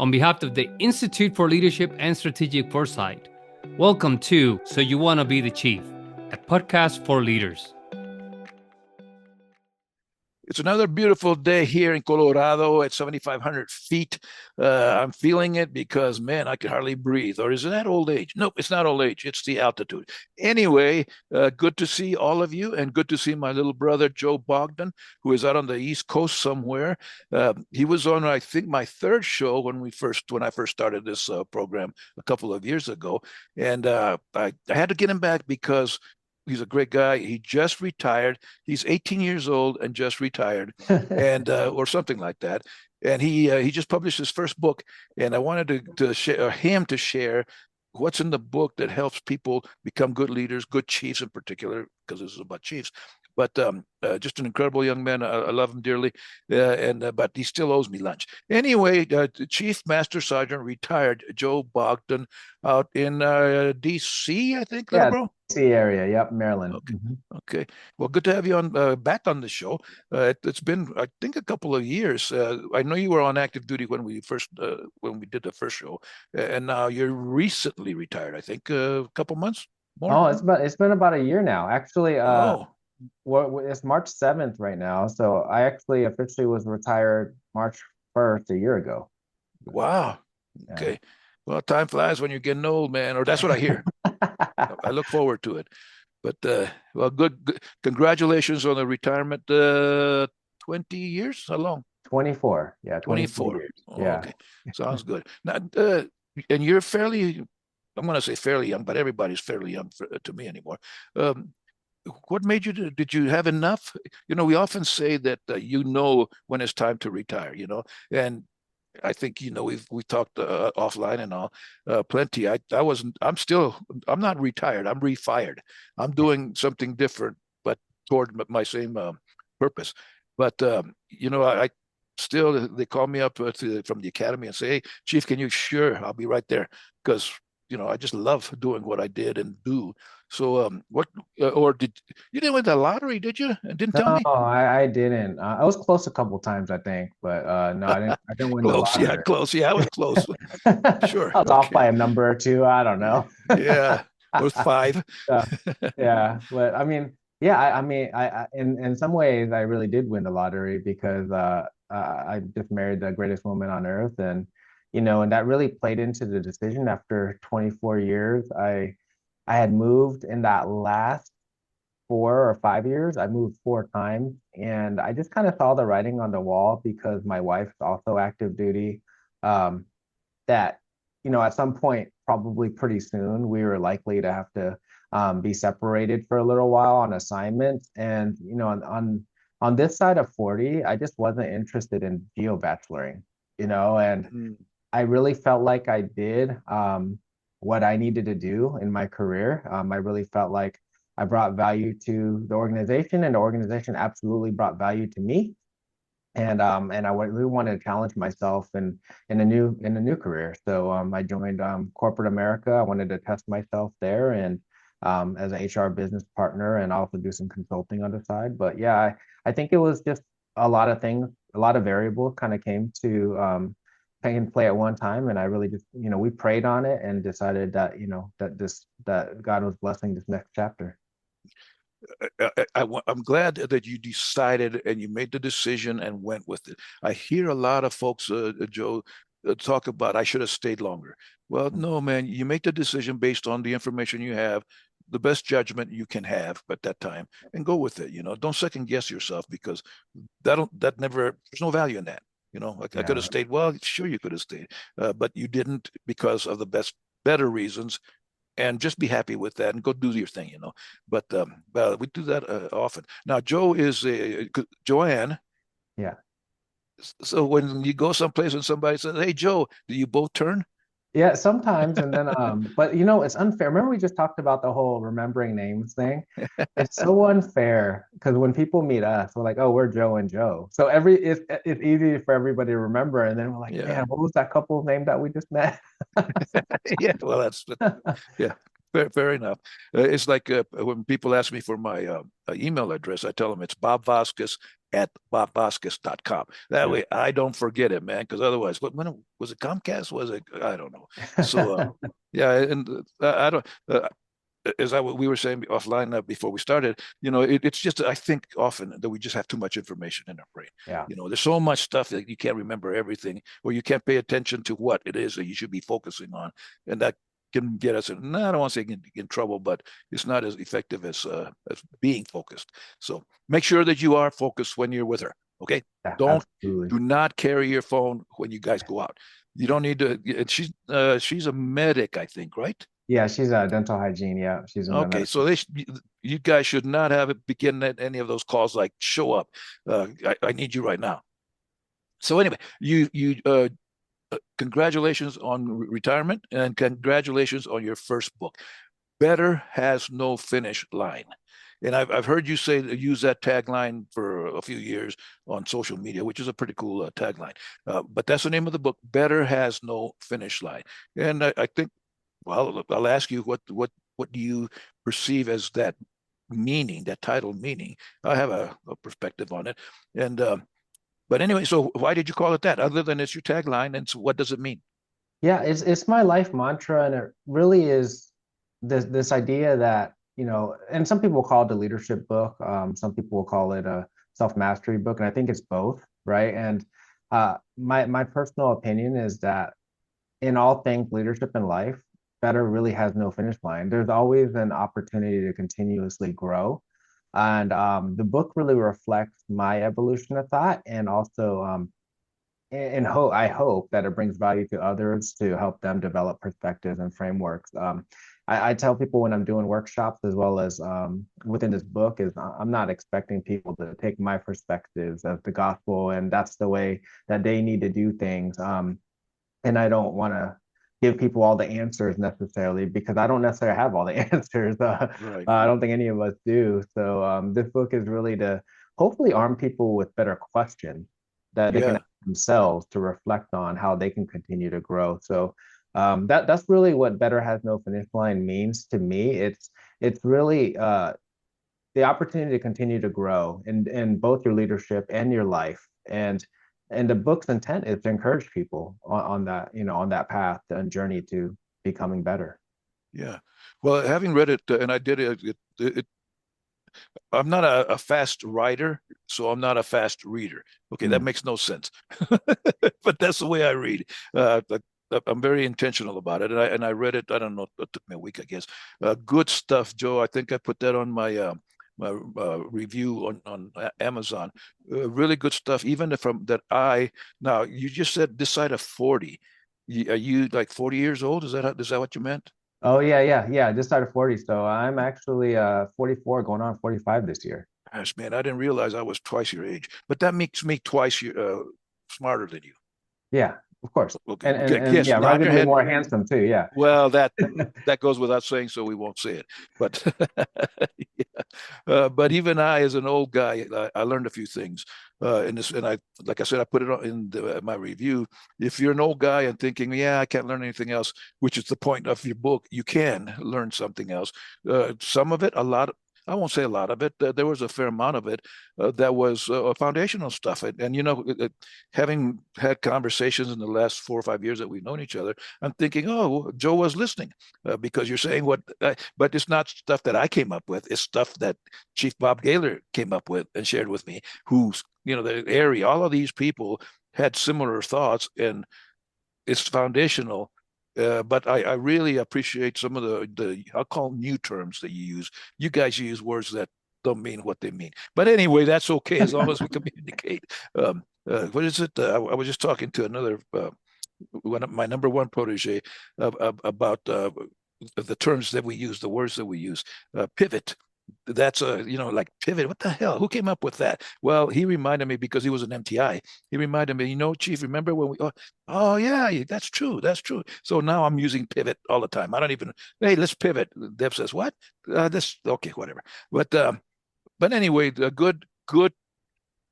on behalf of the Institute for Leadership and Strategic Foresight. Welcome to So You Want to Be the Chief, a podcast for leaders. It's another beautiful day here in Colorado at 7,500 feet. I'm feeling it because, man, I can hardly breathe. Or is it that old age? Nope, it's not old age. It's the altitude. Anyway, good to see all of you, and good to see my little brother, Joe Bogdan, who is out on the East Coast somewhere. He was on, I think, my third show when I first started this program a couple of years ago. And I had to get him back because he's a great guy. He just retired. He's 18 years old and just retired, and or something like that. And he just published his first book, and I wanted to share him to share what's in the book that helps people become good leaders, good chiefs in particular, because this is about chiefs. But just an incredible young man. I love him dearly, but he still owes me lunch. Anyway, Chief Master Sergeant retired Joe Bogdan out in D.C., I think, little bro. D.C. area, yep, Maryland. Okay. Okay. Well, good to have you on back on the show. It's been, I think, a couple of years. I know you were on active duty when we did the first show, and now you're recently retired. I think a couple months more. Oh, it's been about a year now, actually. It's March 7th right now, so I actually officially was retired March 1st a year ago. Wow. Okay. Yeah. Well, time flies when you're getting old, man, or that's what I hear. I look forward to it. But well, good. Congratulations on the retirement. 20 years? How long? 24. Yeah, 24 years. Oh, yeah. Okay. Sounds good. Now, and you're fairly, I'm going to say fairly young, but everybody's fairly young to me anymore. What made you did you have enough? We often say that when it's time to retire, and I think we talked offline and all plenty. I'm not retired. I'm refired. I'm doing something different, but toward my same purpose. But I still, they call me up from the academy and say, "Hey, Chief, can you?" Sure, I'll be right there, because I just love doing what I did and do. So, you didn't win the lottery, did you? And didn't tell me? No, I didn't. I was close a couple times, I think, but no, I didn't win the Close, lottery. yeah, close. Yeah, I was close. Sure. I was off by a number or two. I don't know. Yeah, or 5. Yeah, but I mean, yeah, I in some ways I really did win the lottery because I just married the greatest woman on earth, and and that really played into the decision. After 24 years, I had moved in that last 4 or 5 years. I moved 4 times, and I just kind of saw the writing on the wall because my wife's also active duty. Um, that at some point, probably pretty soon, we were likely to have to be separated for a little while on assignments. And on this side of 40, I just wasn't interested in geo-bacheloring, and I really felt like I did what I needed to do in my career. I really felt like I brought value to the organization, and the organization absolutely brought value to me. And I really wanted to challenge myself in a new career. So I joined corporate America. I wanted to test myself there, and as an HR business partner, and also do some consulting on the side. But yeah, I think it was just a lot of things, a lot of variables kind of came in play at one time, and I really just we prayed on it and decided that that God was blessing this next chapter. I'm glad that you decided and you made the decision and went with it. I hear a lot of folks, Joe, talk about I should have stayed longer. Well, no, man, you make the decision based on the information you have, the best judgment you can have at that time, and go with it. Don't second guess yourself, because there's no value in that. I could have stayed. Well, sure, you could have stayed, but you didn't, because of the better reasons. And just be happy with that and go do your thing. But we do that often. Now, Joe is Joanne. Yeah. So when you go someplace and somebody says, "Hey, Joe," do you both turn? Yeah, sometimes. And then but it's unfair. Remember, we just talked about the whole remembering names thing. It's so unfair because when people meet us, we're like, "Oh, we're Joe and Joe." So it's easy for everybody to remember, and then we're like, Yeah. "Man, what was that couple's name that we just met?" Yeah, well, yeah, fair enough. It's like when people ask me for my email address, I tell them it's Bob Vasquez at bobvasquez.com. That way I don't forget it, man, because otherwise, when was it Comcast? Was it? I don't know. So, yeah, and I don't. As we were saying offline before we started, it's just I think often that we just have too much information in our brain. Yeah. There's so much stuff that you can't remember everything, or you can't pay attention to what it is that you should be focusing on, and that can get us in. I don't want to say in trouble, but it's not as effective as being focused. So make sure that you are focused when you're with her. Okay, Yeah, do not carry your phone when you guys go out. You don't need to. She's a medic, I think, right? Yeah, she's a dental hygiene. Yeah, she's in the Okay, so medical. you guys should not have it begin at any of those calls like show up. I need you right now. So anyway, you congratulations on retirement and congratulations on your first book. Better has no finish line. And I've heard you use that tagline for a few years on social media, which is a pretty cool tagline. But that's the name of the book. Better has no finish line. And I think, well, I'll ask you what do you perceive as that meaning, that title meaning? I have a perspective on it. And but anyway, so why did you call it that? Other than it's your tagline, and so what does it mean? Yeah, it's my life mantra, and it really is this idea that, and some people call it a leadership book. Some people will call it a self-mastery book, and I think it's both, right? And my personal opinion is that in all things leadership in life, better really has no finish line. There's always an opportunity to continuously grow. And the book really reflects my evolution of thought, and also and I hope that it brings value to others to help them develop perspectives and frameworks. I tell people when I'm doing workshops, as well as within this book, is I'm not expecting people to take my perspectives as the gospel and that's the way that they need to do things. And I don't want to give people all the answers necessarily, because I don't necessarily have all the answers. Right. I don't think any of us do. So this book is really to hopefully arm people with better questions that they can Yeah. ask themselves to reflect on how they can continue to grow. So that's really what better has no finish line means to me. It's really the opportunity to continue to grow in both your leadership and your life. And the book's intent is to encourage people on that, on that path and journey to becoming better. Yeah. Well, having read it, and I did it, I'm not a fast writer, so I'm not a fast reader. Okay, that Mm. makes no sense, but that's the way I read. I'm very intentional about it, and I read it. I don't know, it took me a week, I guess. Good stuff, Joe. I think I put that on my review on Amazon. Really good stuff. Even from that, now you just said this side of 40. Are you like 40 years old? Is that what you meant? Oh yeah. I just started 40, so I'm actually 44, going on 45 this year. Gosh, man, I didn't realize I was twice your age, but that makes me twice smarter than you. Yeah, of course. Okay, And okay, and yes, yeah, nod your arguably head. more handsome too. Yeah. Well, that goes without saying, so we won't say it. But yeah. But even I, as an old guy, I learned a few things in this, and like I said, I put it in my review. If you're an old guy and thinking, yeah, I can't learn anything else, which is the point of your book, you can learn something else. Some of it, a lot. I won't say a lot of it. There was a fair amount of it that was foundational stuff. And having had conversations in the last 4 or 5 years that we've known each other, I'm thinking, oh, Joe was listening because you're saying but it's not stuff that I came up with. It's stuff that Chief Bob Gaylor came up with and shared with me, who's, the area, all of these people had similar thoughts, and it's foundational. But I really appreciate some of the I'll call them new terms that you use. You guys use words that don't mean what they mean. But anyway, that's okay as long as we communicate. What is it? I was just talking to another one of my number one protege about the terms that we use, the words that we use. Pivot. That's like pivot. What the hell? Who came up with that? Well, he reminded me because he was an MTI. He reminded me, Chief, remember when oh yeah, that's true. That's true. So now I'm using pivot all the time. I don't even, hey, let's pivot. Dev says, what? This, okay, whatever. But anyway, the good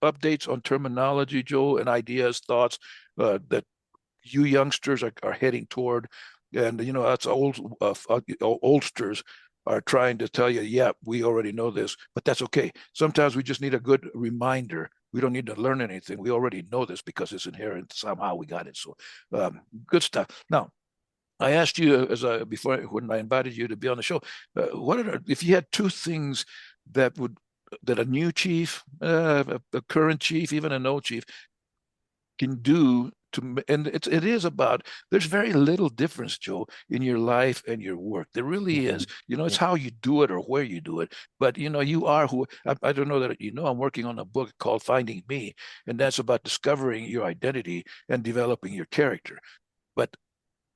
updates on terminology, Joel, and ideas, thoughts that you youngsters are heading toward. And, that's oldsters. are trying to tell you, yeah, we already know this, but that's okay. Sometimes we just need a good reminder. We don't need to learn anything. We already know this because it's inherent. Somehow we got it. So good stuff. Now, I asked you before when I invited you to be on the show, if you had two things that would that a new chief, a current chief, even an old chief can do to, and it is about, there's very little difference, Joe, in your life and your work. There really is. It's Yeah. how you do it or where you do it. But you are who I don't know that I'm working on a book called Finding Me, and that's about discovering your identity and developing your character. But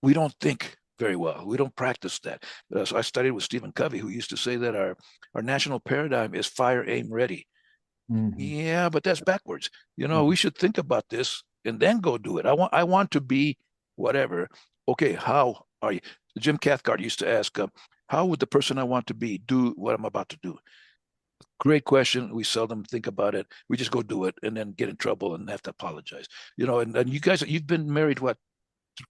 we don't think very well. We don't practice that. So I studied with Stephen Covey, who used to say that our national paradigm is fire, aim, ready. Mm-hmm. Yeah, but that's backwards. Mm-hmm. We should think about this and then go do it. I want to be whatever. Okay, how are you? Jim Cathcart used to ask, how would the person I want to be do what I'm about to do? Great question. We seldom think about it. We just go do it and then get in trouble and have to apologize. And you guys, you've been married, what,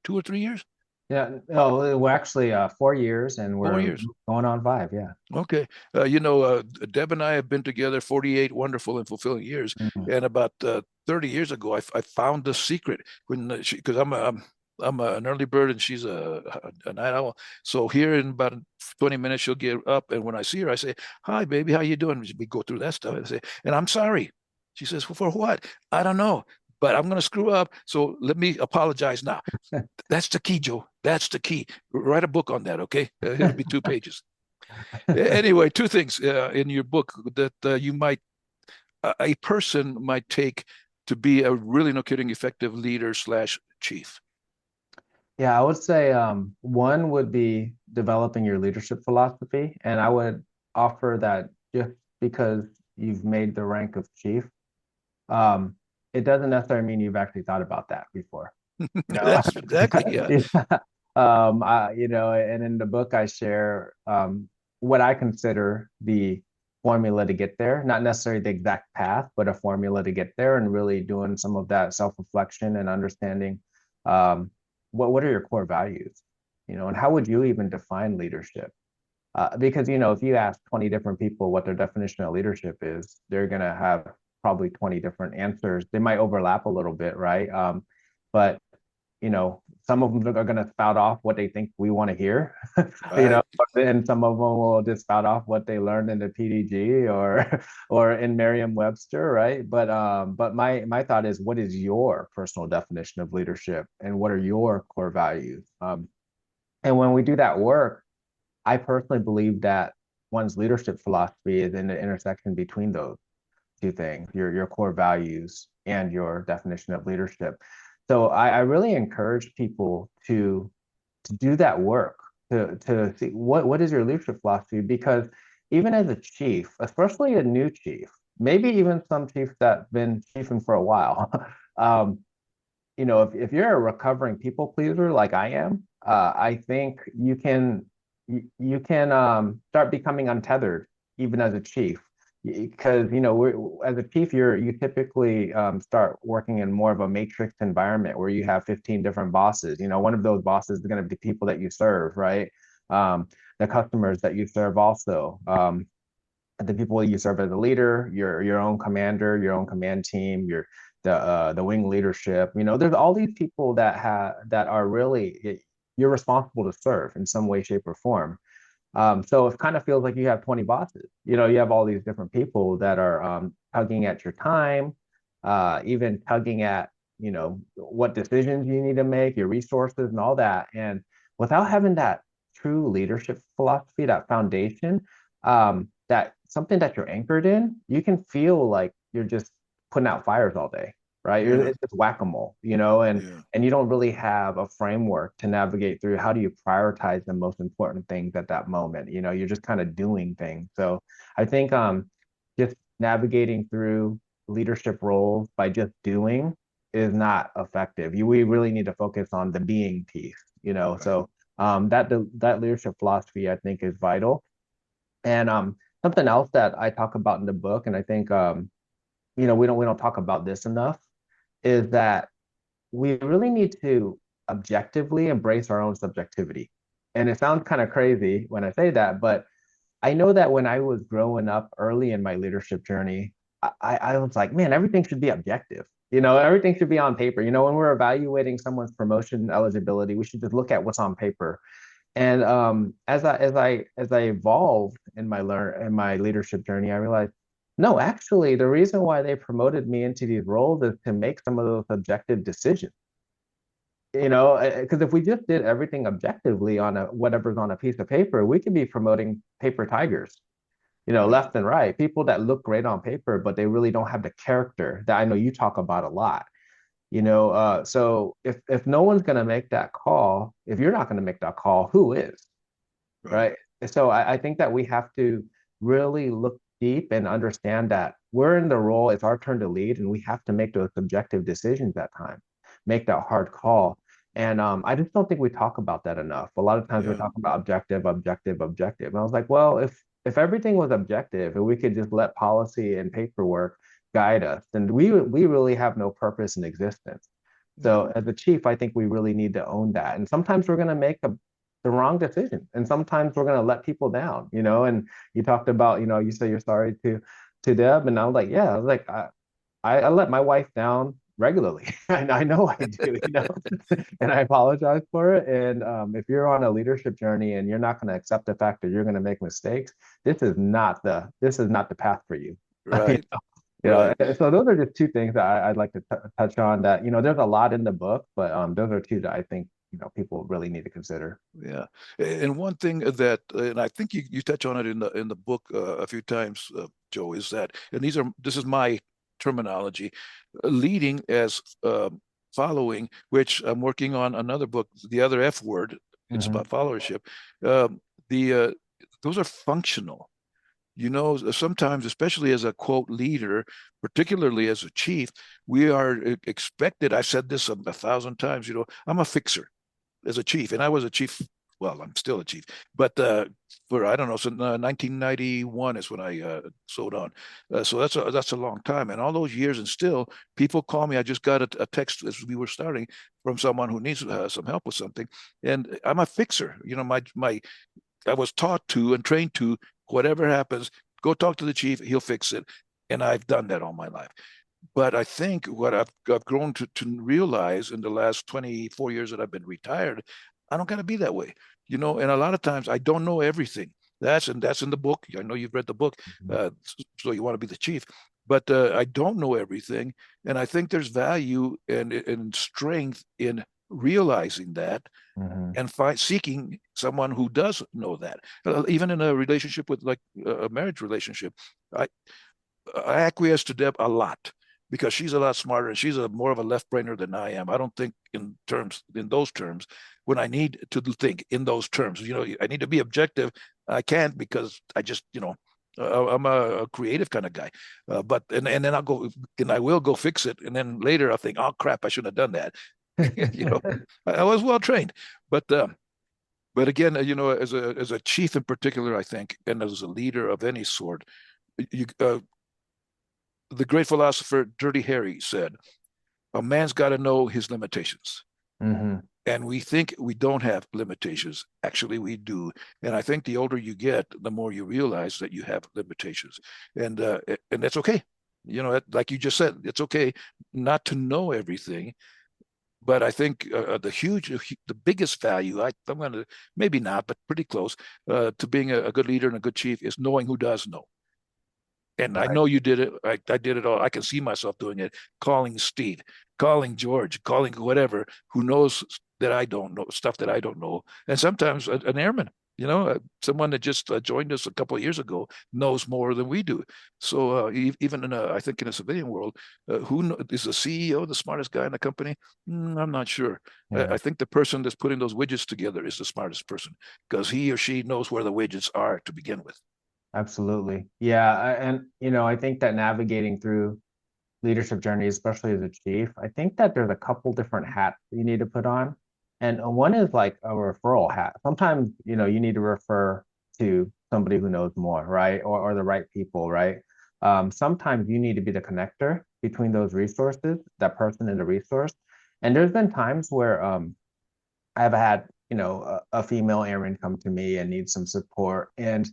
2 or 3 years? Yeah. Oh, we're actually 4 years, and 4 we're years. going on 5. Yeah. Okay. Deb and I have been together 48 wonderful and fulfilling years. Mm-hmm. And about 30 years ago, I found the secret when because I'm an early bird and she's a night owl. So here in about 20 minutes, she'll get up. And when I see her, I say, "Hi, baby, how you doing?" We go through that stuff. I say, "And I'm sorry." She says, "For what?" I don't know, but I'm going to screw up. So let me apologize now. That's the key, Joe. That's the key. Write a book on that, okay? It'll be 2 pages. Anyway, two things in your book that a person might take to be a really, no kidding, effective leader slash chief. Yeah, I would say one would be developing your leadership philosophy, and I would offer that just because you've made the rank of chief, um, it doesn't necessarily mean you've actually thought about that before. No. That's exactly, yeah. Yeah. And in the book I share what I consider the formula to get there, not necessarily the exact path, but a formula to get there, and really doing some of that self-reflection and understanding what are your core values, and how would you even define leadership? Because if you ask 20 different people what their definition of leadership is, they're gonna have probably 20 different answers. They might overlap a little bit, right? But some of them are going to spout off what they think we want to hear, Right. and some of them will just spout off what they learned in the PDG or or in Merriam-Webster, right? But my thought is, what is your personal definition of leadership, and what are your core values? And when we do that work, I personally believe that one's leadership philosophy is in the intersection between those two things, your core values and your definition of leadership. So I really encourage people to do that work, to see what is your leadership philosophy, because even as a chief, especially a new chief, maybe even some chiefs that have been chiefing for a while, um, if you're a recovering people pleaser like I am, I think you can start becoming untethered even as a chief, because as a chief you typically start working in more of a matrix environment where you have 15 different bosses. One of those bosses is going to be people that you serve, right? The customers that you serve also. The people you serve as a leader, your own commander, your own command team, the wing leadership. There's all these people that are really you're responsible to serve in some way, shape, or form. So it kind of feels like you have 20 bosses. You have all these different people that are tugging at your time, even tugging at what decisions you need to make, your resources, and all that. And without having that true leadership philosophy, that foundation, that something that you're anchored in, you can feel like you're just putting out fires all day, right? Yeah. It's just whack-a-mole, and Yeah. and you don't really have a framework to navigate through. How do you prioritize the most important things at that moment? You're just kind of doing things. So I think just navigating through leadership roles by just doing is not effective. We really need to focus on the being piece, Right. so that leadership philosophy, I think, is vital. And something else that I talk about in the book, and I think we don't talk about this enough, is that we really need to objectively embrace our own subjectivity. And it sounds kind of crazy when I say that, but I know that when I was growing up early in my leadership journey, I was like, man, everything should be objective. Everything should be on paper. When we're evaluating someone's promotion eligibility, we should just look at what's on paper. And as I evolved in my leadership journey, I realized, no, actually, the reason why they promoted me into these roles is to make some of those objective decisions. Because if we just did everything objectively on whatever's on a piece of paper, we could be promoting paper tigers, Yeah. left and right. People that look great on paper, but they really don't have the character that I know you talk about a lot. So if no one's gonna make that call, if you're not gonna make that call, who is? Right. Right? So I think that we have to really look deep and understand that we're in the role, it's our turn to lead, and we have to make those subjective decisions at time, make that hard call. And I just don't think we talk about that enough. A lot of times we Yeah. talk about objective, objective, objective. And I was like, well, if everything was objective and we could just let policy and paperwork guide us, then we really have no purpose in existence. Yeah. So as a chief, I think we really need to own that. And sometimes we're going to make the wrong decision, and sometimes we're going to let people down. And you talked about, you say you're sorry to Deb, and I was like, yeah, I was like, I let my wife down regularly. And I know I do, and I apologize for it. And if you're on a leadership journey and you're not going to accept the fact that you're going to make mistakes, this is not the path for you. Right. So those are just two things that I'd like to touch on. That there's a lot in the book, but those are two that I think people really need to consider. Yeah. And one thing that, and I think you touch on it in the book a few times, Joe, is that, and this is my terminology, leading as following, which I'm working on another book, the other F word. It's Mm-hmm. about followership. Um, the Those are functional. Sometimes, especially as a quote leader, particularly as a chief, we are expected. I've said this a thousand times. I'm a fixer as a chief, and I was a chief. Well, I'm still a chief, but for I don't know, so 1991 is when I sold on. So that's a long time, and all those years, and still people call me. I just got a text as we were starting from someone who needs some help with something, and I'm a fixer. My I was taught to and trained to, whatever happens, go talk to the chief, he'll fix it, and I've done that all my life. But I think what I've grown to realize in the last 24 years that I've been retired, I don't got to be that way, And a lot of times I don't know everything. That's in the book. I know you've read the book, uh, so you want to be the chief. But I don't know everything, and I think there's value and strength in realizing that Mm-hmm. and seeking someone who does know that. Even in a relationship with like a marriage relationship, I I acquiesce to Deb a lot because she's a lot smarter and she's more of a left brainer than I am. I don't think in those terms when I need to think in those terms. I need to be objective. I can't because I just I'm a creative kind of guy. But and then I will go fix it, and then later I'll think, oh crap, I shouldn't have done that. you know, I was well trained, but. But again, as a chief in particular, I think, and as a leader of any sort, you the great philosopher Dirty Harry said, a man's got to know his limitations. Mm-hmm. And we think we don't have limitations. Actually, we do. And I think the older you get, the more you realize that you have limitations. And that's okay. Like you just said, it's okay not to know everything. But I think the biggest value, I'm going to, maybe not, but pretty close to being a good leader and a good chief is knowing who does know. And I Right. know you did it. I did it all. I can see myself doing it, calling Steve, calling George, calling whatever who knows that I don't know, stuff that I don't know. And sometimes an airman, someone that just joined us a couple of years ago knows more than we do. So even I think in a civilian world, is the CEO the smartest guy in the company? I'm not sure. Yeah. I think the person that's putting those widgets together is the smartest person because he or she knows where the widgets are to begin with. Absolutely. Yeah. And, I think that navigating through leadership journey, especially as a chief, I think that there's a couple different hats you need to put on. And one is like a referral hat. Sometimes, you need to refer to somebody who knows more, right? Or the right people, right? Sometimes you need to be the connector between those resources, that person and the resource. And there's been times where I've had, a female airman come to me and need some support. And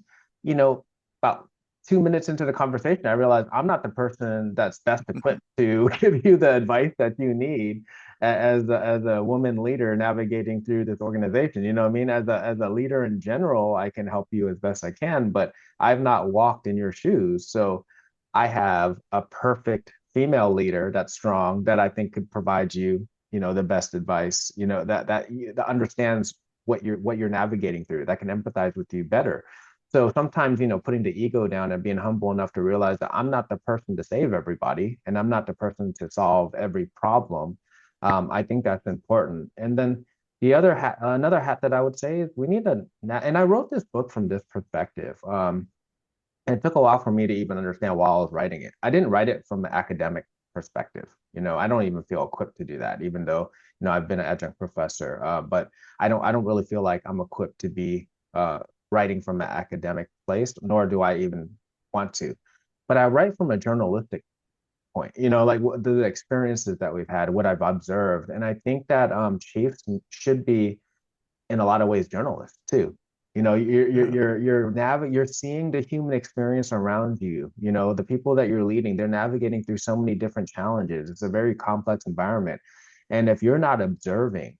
about 2 minutes into the conversation, I realized I'm not the person that's best equipped to give you the advice that you need as a woman leader navigating through this organization. You know what I mean? As a leader in general, I can help you as best I can, but I've not walked in your shoes. So I have a perfect female leader that's strong that I think could provide you, the best advice, that understands what you're navigating through, that can empathize with you better. So sometimes, putting the ego down and being humble enough to realize that I'm not the person to save everybody and I'm not the person to solve every problem. I think that's important. And then another hat that I would say is we need to, and I wrote this book from this perspective. And it took a while for me to even understand why I was writing it. I didn't write it from an academic perspective. I don't even feel equipped to do that, even though, I've been an adjunct professor. But I don't really feel like I'm equipped to be writing from an academic place, nor do I even want to. But I write from a journalistic point, like the experiences that we've had, what I've observed. And I think that chiefs should be in a lot of ways journalists too. You're seeing the human experience around you. The people that you're leading, they're navigating through so many different challenges. It's a very complex environment. And if you're not observing,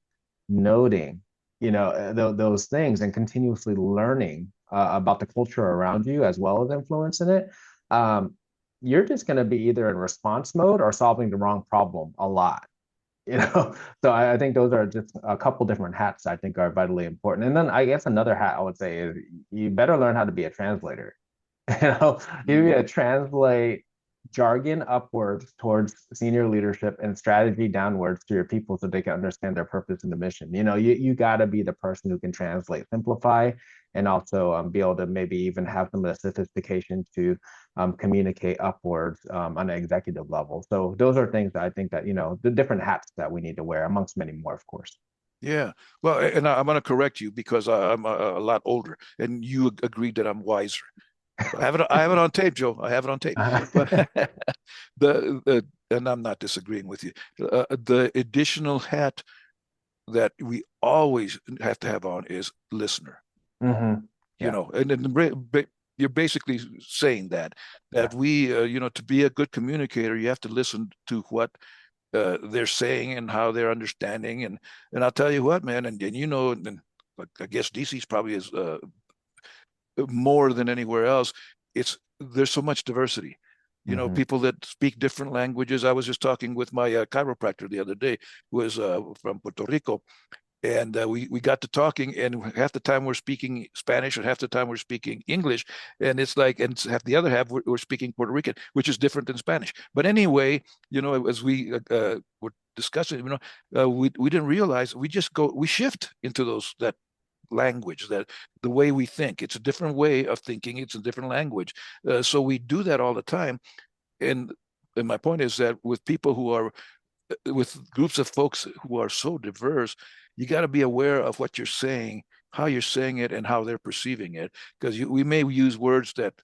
noting, those things and continuously learning about the culture around you as well as influencing it, you're just going to be either in response mode or solving the wrong problem a lot. So I think those are just a couple different hats I think are vitally important. And then I guess another hat I would say is you better learn how to be a translator. You need to translate jargon upwards towards senior leadership and strategy downwards to your people so they can understand their purpose and the mission. You got to be the person who can translate, simplify, and also be able to maybe even have some of the sophistication to communicate upwards on an executive level. So those are things that I think that, the different hats that we need to wear, amongst many more, of course. Yeah. Well, and I'm going to correct you because I'm a lot older, and you agreed that I'm wiser. I have it on tape, Joe. I have it on tape. But and I'm not disagreeing with you. The additional hat that we always have to have on is listener. Mm-hmm. Yeah. And then you're basically saying that Yeah. we, to be a good communicator, you have to listen to what they're saying and how they're understanding. And I'll tell you what, man, and and I guess DC's probably is more than anywhere else. There's so much diversity. Mm-hmm. People that speak different languages. I was just talking with my chiropractor the other day, who is from Puerto Rico, and we got to talking, and half the time we're speaking Spanish, and half the time we're speaking English, and it's like, and half the other half we're speaking Puerto Rican, which is different than Spanish. But anyway, as we were discussing, we didn't realize we shift into that language, that the way we think. It's a different way of thinking. It's a different language. So we do that all the time. And my point is that with people who are with groups of folks who are so diverse, you got to be aware of what you're saying, how you're saying it, and how they're perceiving it. Because we may use words that,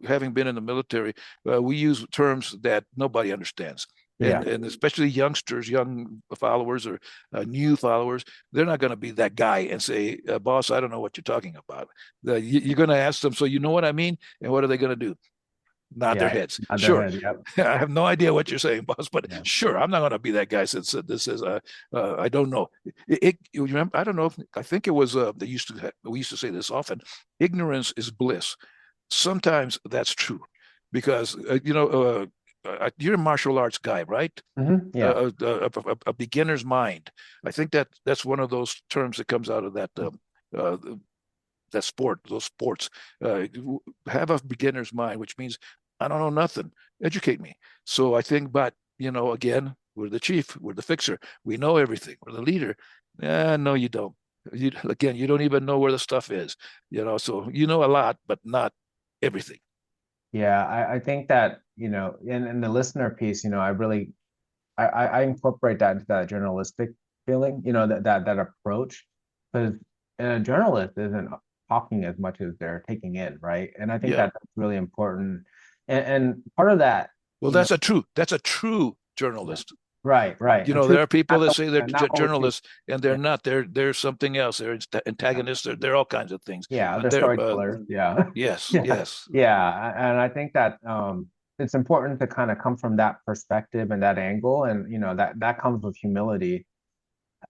having been in the military, we use terms that nobody understands. Yeah. And especially youngsters, young followers or new followers, they're not going to be that guy and say, boss, I don't know what you're talking about. You're going to ask them, so you know what I mean? And what are they going to do? Nod their Yeah. heads. On their Sure. head. Yep. I have no idea what you're saying, boss, but Yeah. sure, I'm not going to be that guy since this is I don't know. You remember, I don't know. I think it was we used to say this often. Ignorance is bliss. Sometimes that's true, because you're a martial arts guy, right? Mm-hmm. Yeah. A beginner's mind. I think that's one of those terms that comes out of uh, that sport, those sports. Have a beginner's mind, which means I don't know nothing. Educate me. So I think, but again, we're the chief, we're the fixer, we know everything, we're the leader. No, you don't. You don't even know where the stuff is. So you know a lot, but not everything. Yeah, I think that, in the listener piece, I really I incorporate that into that journalistic feeling, that approach, because a journalist isn't talking as much as they're taking in, right? And I think Yeah. that that's really important. And part of that, Well, you know, that's a true yeah, journalist. Right, right. You And know, truth there are people that not, say they're not always truth. journalists, and they're Yeah, not. They're something else. They're antagonists. They're all kinds of things. yeah, But they're they're storytellers. Yeah. yes, Yeah. yes, Yeah. And I think that it's important to kind of come from that perspective and that angle. And that comes with humility,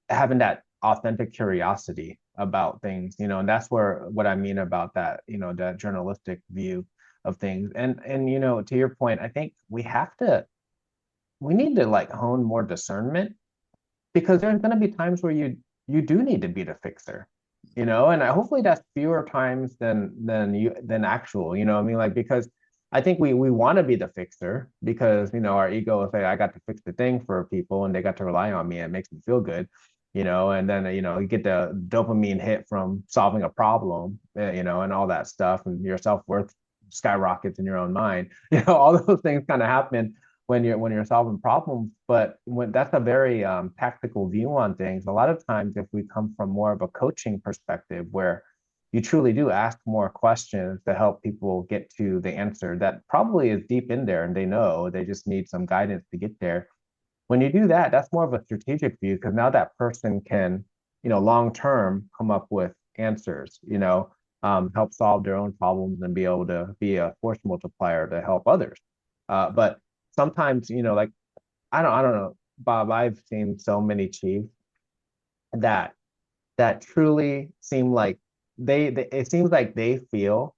having that authentic curiosity about things, and that's where what I mean about that, that journalistic view of things. And to your point, I think we need to like hone more discernment, because there's going to be times where you do need to be the fixer, and hopefully that's fewer times than actual, I mean, like, because I think we want to be the fixer, because our ego will say, I got to fix the thing for people and they got to rely on me, and it makes me feel good, and then you get the dopamine hit from solving a problem, and all that stuff, and your self-worth skyrockets in your own mind. All those things kind of happen when you're solving problems. But when that's a very tactical view on things, a lot of times if we come from more of a coaching perspective, where you truly do ask more questions to help people get to the answer that probably is deep in there, and they just need some guidance to get there. When you do that, that's more of a strategic view, because now that person can, long term come up with answers, help solve their own problems and be able to be a force multiplier to help others. But sometimes, like, I don't know, Bob, I've seen so many chiefs that truly seem like they it seems like they feel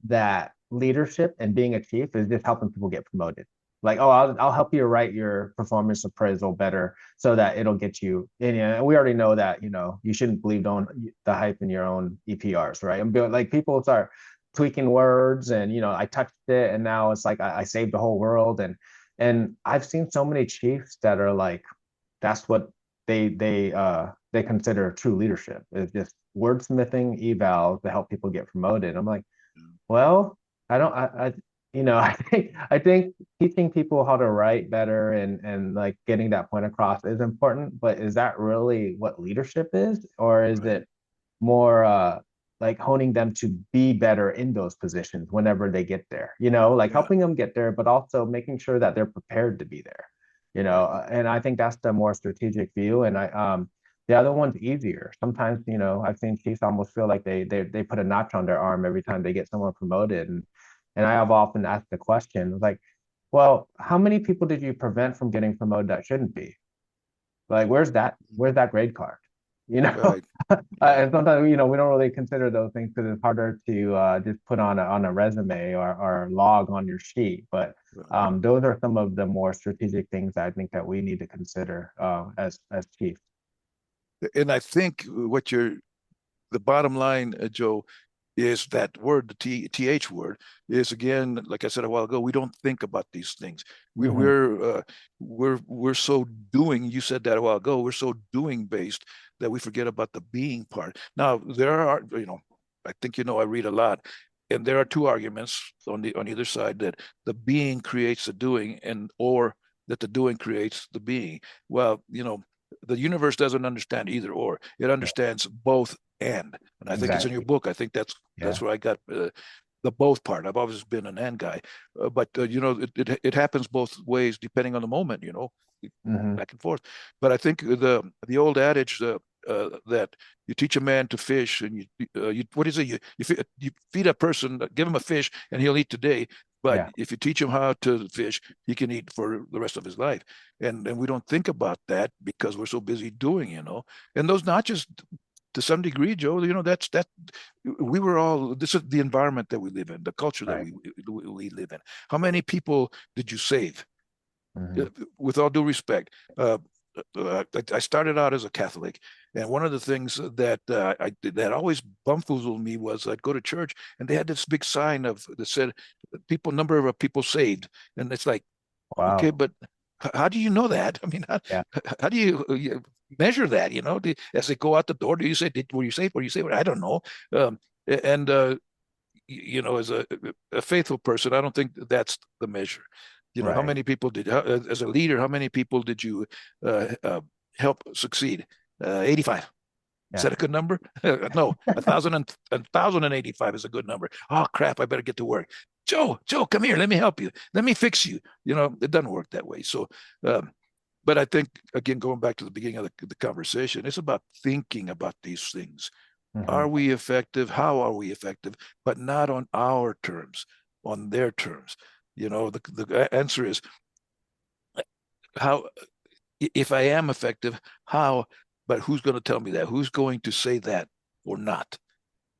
that leadership and being a chief is just helping people get promoted. Like, oh, I'll help you write your performance appraisal better so that it'll get you. And we already know that you shouldn't believe on the hype in your own EPRs, right? And like, people start tweaking words, and I touched it, and now it's like I saved the whole world. And I've seen so many chiefs that are like, that's what they consider true leadership, is just wordsmithing evals to help people get promoted. I'm like, well, I don't I think teaching people how to write better and like getting that point across is important, but is that really what leadership is? Or is right, it more like honing them to be better in those positions whenever they get there, like yeah, helping them get there, but also making sure that they're prepared to be there, right. and I think that's the more strategic view. And the other one's easier. Sometimes, I've seen chiefs almost feel like they put a notch on their arm every time they get someone promoted. And I have often asked the question, like, well, how many people did you prevent from getting promoted that shouldn't be? Like, where's that grade card? You know, Right. Yeah. and sometimes we don't really consider those things, because it's harder to just put on a resume or log on your sheet. But Right. those are some of the more strategic things I think that we need to consider as chiefs. And I think the bottom line, Joe, is that word, the th word, is again, like I said a while ago, we don't think about these things. We, Hmm. we're so doing. You said that a while ago. We're so doing based that we forget about the being part. Now there are, I think I read a lot, and there are two arguments on either side, that the being creates the doing, and or that the doing creates the being. Well, the universe doesn't understand either or. It Yeah, understands both and I think it's in your exactly. book. I think that's Yeah. where I got the both part. I've always been an and guy, but it happens both ways depending on the moment. Hmm. Back and forth. But I think the old adage that you teach a man to fish, and you what is it? You feed a person, give him a fish, and he'll eat today. But Yeah. if you teach him how to fish, he can eat for the rest of his life. And we don't think about that because we're so busy doing. And those not just to some degree, Joe, that we were all, this is the environment that we live in, the culture that Right. we live in. How many people did you save? Hmm. With all due respect, I started out as a Catholic, and one of the things that always bumfoozled me was I'd go to church, and they had this big sign that said people number of people saved, and it's like, okay, Wow. but how do you know that? I mean, Yeah. how do you measure that? As they go out the door, do you say, were you saved? Were you saved? I don't know. Um, and as a faithful person, I don't think that's the measure. How Right. many people as a leader, how many people did you help succeed? 85. Is Yeah. that a good number? No, 1,085 is a good number. Oh crap! I better get to work. Joe, come here. Let me help you. Let me fix you. It doesn't work that way. So, um, But I think, again, going back to the beginning of the conversation, it's about thinking about these things. Are we effective? How are we effective? But not on our terms, on their terms. The answer is how, if I am effective, how, but who's going to tell me that? Who's going to say that or not?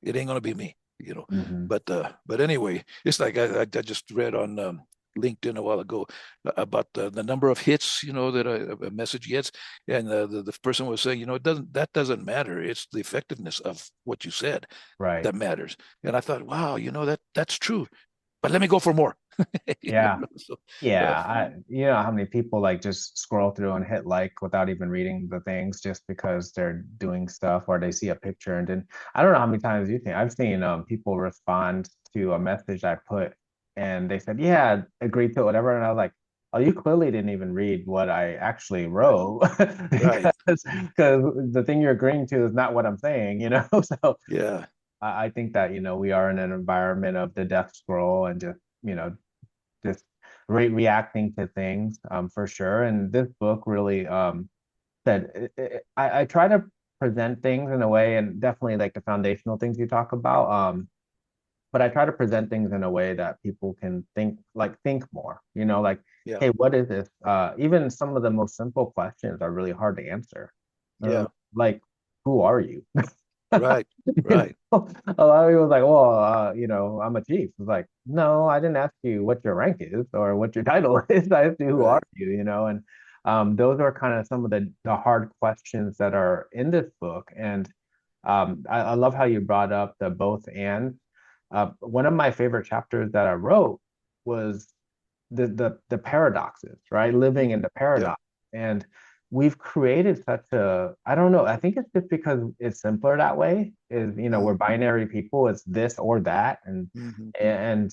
It ain't going to be me. Mm-hmm. But anyway, it's like I just read on LinkedIn a while ago about the number of hits, that a message gets, and the person was saying, that doesn't matter. It's the effectiveness of what you said Right. that matters. And I thought, wow, that's true. But let me go for more. Yeah. So, Yeah, you know how many people like just scroll through and hit like without even reading the things just because they're doing stuff or they see a picture and then I don't know how many times you think I've seen people respond to a message I put and they said, yeah, agree to it, whatever. And I was like, oh, you clearly didn't even read what I actually wrote right. because the thing you're agreeing to is not what I'm saying, you know? So Yeah. I think that, we are in an environment of the death scroll and just reacting to things for sure. And this book really said I try to present things in a way, and definitely like the foundational things you talk about. But I try to present things in a way that people can think more. Like, Yeah. hey, what is this? Even some of the most simple questions are really hard to answer. Yeah. Like, who are you? Right. Right. A lot of people like, well, I'm a chief. It's like, no, I didn't ask you what your rank is or what your title is. I asked you who are Right. you, and those are kind of some of the hard questions that are in this book. And I love how you brought up the both and. One of my favorite chapters that I wrote was the paradoxes, right? Living in the Yeah. paradox. And we've created such a, I don't know, I think it's just because it's simpler that way, is, we're Mm-hmm. binary people, it's this or that. And Mm-hmm.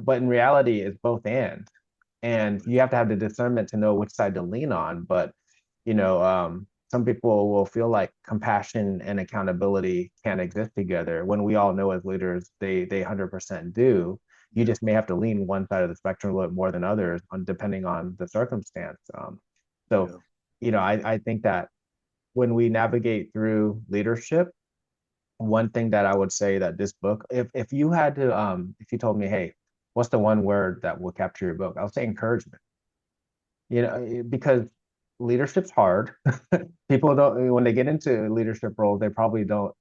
but in reality it's both and Right. you have to have the discernment to know which side to lean on. But some people will feel like compassion and accountability can't exist together when we all know as leaders they 100% do. You Yeah. just may have to lean one side of the spectrum a little bit more than others on depending on the circumstance. So Yeah. I think that when we navigate through leadership, one thing that I would say that this book, if you had to if you told me, hey, what's the one word that will capture your book, I'll say encouragement. Because leadership's hard. People don't, when they get into leadership roles, they probably don't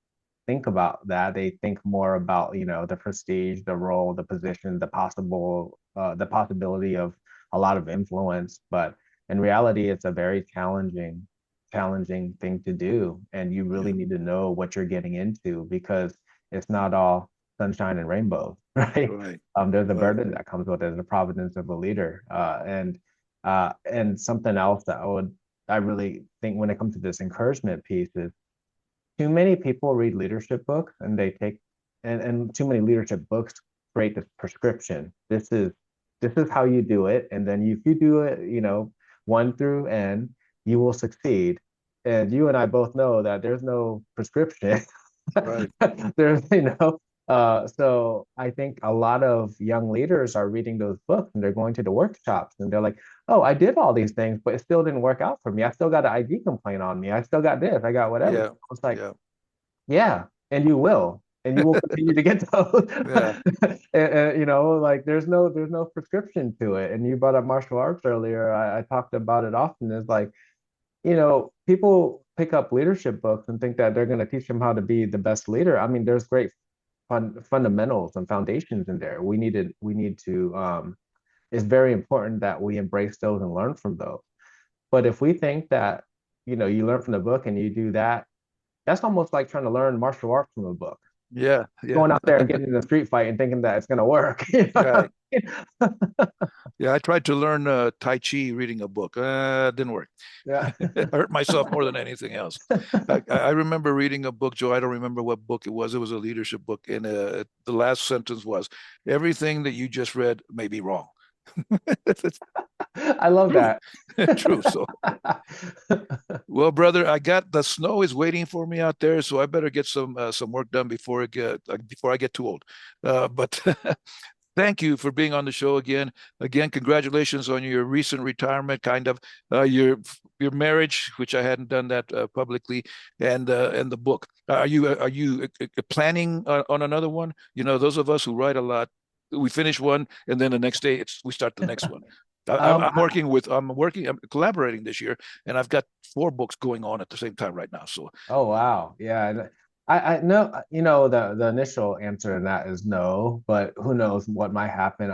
think about that. They think more about, the prestige, the role, the position, the possibility of a lot of influence. But in reality, it's a very challenging thing to do. And you really Yeah. need to know what you're getting into because it's not all sunshine and rainbows, right? Right. There's a Right. burden that comes with it, the providence of a leader. And something else that I really think when it comes to this encouragement piece is too many people read leadership books and they take and too many leadership books create this prescription. This is how you do it. And then if you do it, 1 through N, you will succeed. And you and I both know that there's no prescription. Right. There's, so I think a lot of young leaders are reading those books and they're going to the workshops and they're like, oh, I did all these things, but it still didn't work out for me. I still got an ID complaint on me. I still got this. I got whatever. Yeah. It's like, Yeah. yeah, and you will. And you will continue to get those. Yeah. Like there's no prescription to it. And you brought up martial arts earlier. I talked about it often. It's like, people pick up leadership books and think that they're going to teach them how to be the best leader. I mean, there's great fundamentals and foundations in there. We need to it's very important that we embrace those and learn from those. But if we think that, you learn from the book and you do that, that's almost like trying to learn martial arts from a book. Yeah. Yeah. Going out there and getting in a street fight and thinking that it's going to work. Right. Yeah. I tried to learn Tai Chi reading a book. Didn't work. Yeah. I hurt myself more than anything else. I remember reading a book, Joe. I don't remember what book it was. It was a leadership book. And the last sentence was, everything that you just read may be wrong. It's I love true. that. True. So, well, brother, I got the snow is waiting for me out there, so I better get some work done before I get too old. But thank you for being on the show again. Again, congratulations on your recent retirement, kind of your marriage, which I hadn't done that publicly, and the book. Are you planning on another one? You know, those of us who write a lot, we finish one, and then the next day we start the next one. I'm collaborating this year, and I've got 4 books going on at the same time right now. So, Oh wow, yeah. I know, the initial answer to that is no, but who knows what might happen.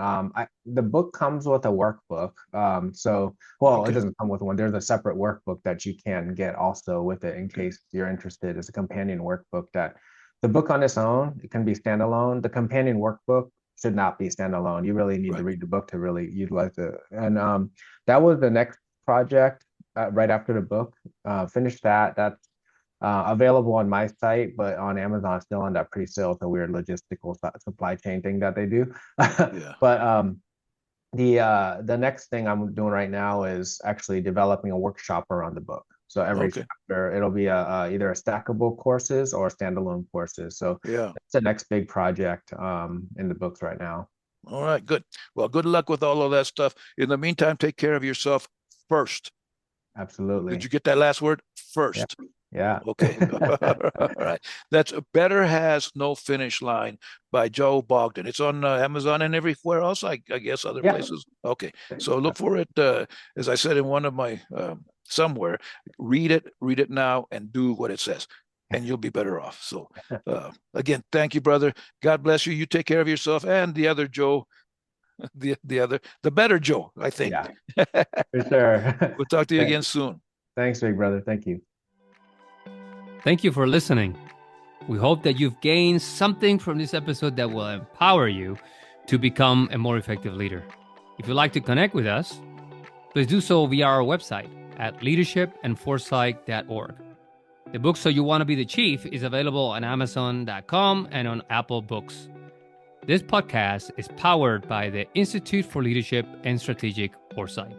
The book comes with a workbook. Well, it okay, doesn't come with one. There's a separate workbook that you can get also with it in case you're interested. It's a companion workbook that the book on its own, it can be standalone. The companion workbook should not be standalone. You really need to right. read the book to really utilize it. And that was the next project right after the book. Finished that. That's available on my site, but on Amazon still on that pre-sale. It's a weird logistical supply chain thing that they do. Yeah. But the next thing I'm doing right now is actually developing a workshop around the book. So every Okay. chapter, it'll be either a stackable courses or standalone courses. So Yeah. it's the next big project in the books right now. All right. Good. Well, good luck with all of that stuff. In the meantime, take care of yourself first. Absolutely. Did you get that last word? First. Yeah. Okay. All right. That's Better Has No Finish Line by Joe Bogdan. It's on Amazon and everywhere else, I guess, other places. Okay. So look for it. As I said in one of my somewhere, read it now, and do what it says, and you'll be better off. So again, thank you, brother. God bless you. You take care of yourself and the other Joe, the better Joe, I think. Yeah, for sure. We'll talk to you again soon. Thanks, big brother. Thank you. Thank you for listening. We hope that you've gained something from this episode that will empower you to become a more effective leader. If you'd like to connect with us, please do so via our website at leadershipandforesight.org. The book So You Want to Be the Chief is available on Amazon.com and on Apple Books. This podcast is powered by the Institute for Leadership and Strategic Foresight.